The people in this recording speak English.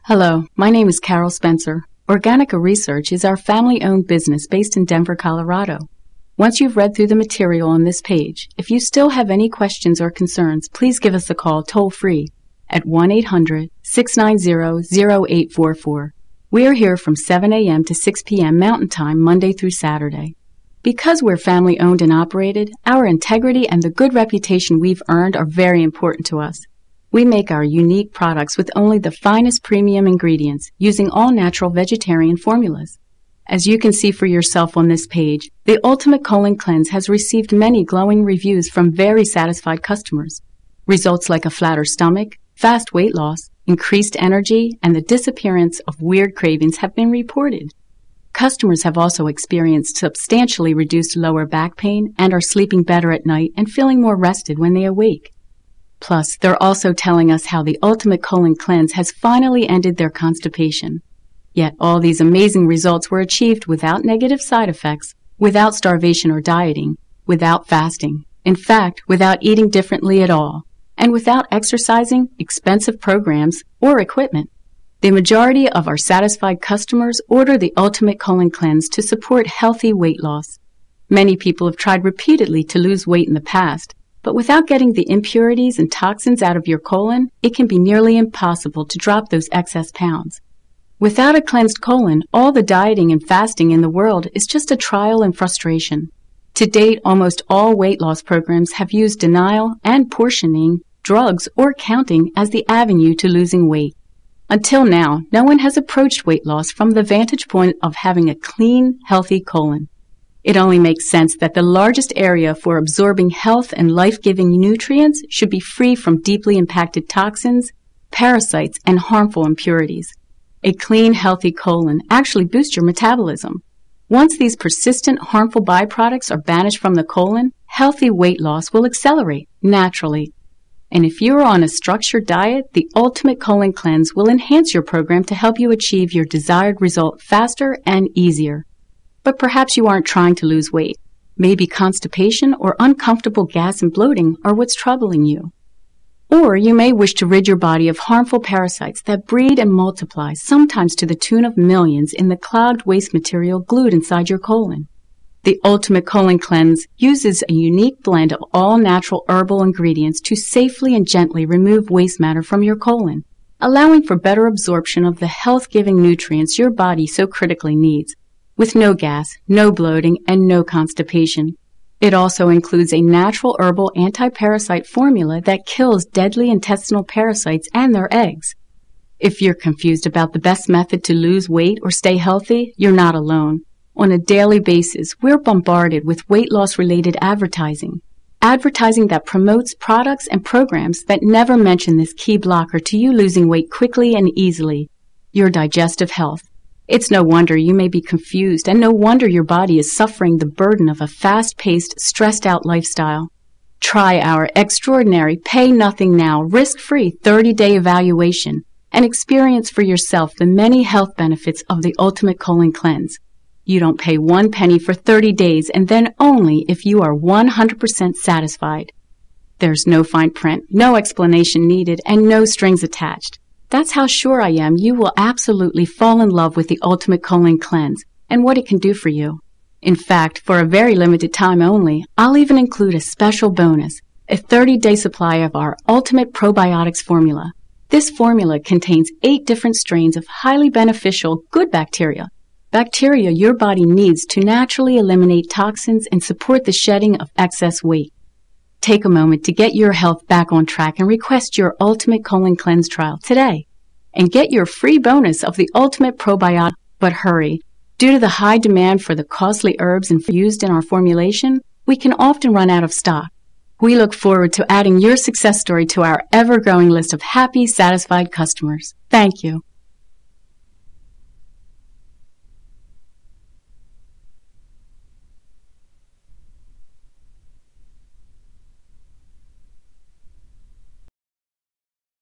Hello, my name is Carol Spencer. Organica Research is our family-owned business based in Denver, Colorado. Once you've read through the material on this page, if you still have any questions or concerns, please give us a call toll-free at 1-800-690-0844. We are here from 7 a.m. to 6 p.m. Mountain Time, Monday through Saturday. Because we're family-owned and operated, our integrity and the good reputation we've earned are very important to us. We make our unique products with only the finest premium ingredients, using all-natural vegetarian formulas. As you can see for yourself on this page, the Ultimate Colon Cleanse has received many glowing reviews from very satisfied customers. Results like a flatter stomach, fast weight loss, increased energy, and the disappearance of weird cravings have been reported. Customers have also experienced substantially reduced lower back pain and are sleeping better at night and feeling more rested when they awake. Plus, they're also telling us how the Ultimate Colon Cleanse has finally ended their constipation. Yet all these amazing results were achieved without negative side effects, without starvation or dieting, without fasting, in fact, without eating differently at all, and without exercising, expensive programs, or equipment. The majority of our satisfied customers order the Ultimate Colon Cleanse to support healthy weight loss. Many people have tried repeatedly to lose weight in the past, but without getting the impurities and toxins out of your colon, it can be nearly impossible to drop those excess pounds. Without a cleansed colon, all the dieting and fasting in the world is just a trial and frustration. To date, almost all weight loss programs have used denial and portioning, drugs, or counting as the avenue to losing weight. Until now, no one has approached weight loss from the vantage point of having a clean, healthy colon. It only makes sense that the largest area for absorbing health and life-giving nutrients should be free from deeply impacted toxins, parasites, and harmful impurities. A clean, healthy colon actually boosts your metabolism. Once these persistent, harmful byproducts are banished from the colon, healthy weight loss will accelerate naturally. And if you are on a structured diet, the Ultimate Colon Cleanse will enhance your program to help you achieve your desired result faster and easier. But perhaps you aren't trying to lose weight. Maybe constipation or uncomfortable gas and bloating are what's troubling you. Or you may wish to rid your body of harmful parasites that breed and multiply, sometimes to the tune of millions, in the clogged waste material glued inside your colon. The Ultimate Colon Cleanse uses a unique blend of all natural herbal ingredients to safely and gently remove waste matter from your colon, allowing for better absorption of the health-giving nutrients your body so critically needs, with no gas, no bloating, and no constipation. It also includes a natural herbal anti-parasite formula that kills deadly intestinal parasites and their eggs. If you're confused about the best method to lose weight or stay healthy, you're not alone. On a daily basis, we're bombarded with weight loss-related advertising that promotes products and programs that never mention this key blocker to you losing weight quickly and easily: your digestive health. It's no wonder you may be confused, and no wonder your body is suffering the burden of a fast-paced, stressed-out lifestyle. Try our extraordinary pay-nothing-now, risk-free 30-day evaluation and experience for yourself the many health benefits of the Ultimate Colon Cleanse. You don't pay 1 penny for 30 days, and then only if you are 100% satisfied. There's no fine print, no explanation needed, and no strings attached. That's how sure I am you will absolutely fall in love with the Ultimate Colon Cleanse and what it can do for you. In fact, for a very limited time only, I'll even include a special bonus, a 30-day supply of our Ultimate Probiotics formula. This formula contains 8 different strains of highly beneficial good bacteria your body needs to naturally eliminate toxins and support the shedding of excess weight. Take a moment to get your health back on track and request your Ultimate Colon Cleanse trial today. And get your free bonus of the Ultimate Probiotic. But hurry, due to the high demand for the costly herbs used in our formulation, we can often run out of stock. We look forward to adding your success story to our ever-growing list of happy, satisfied customers. Thank you.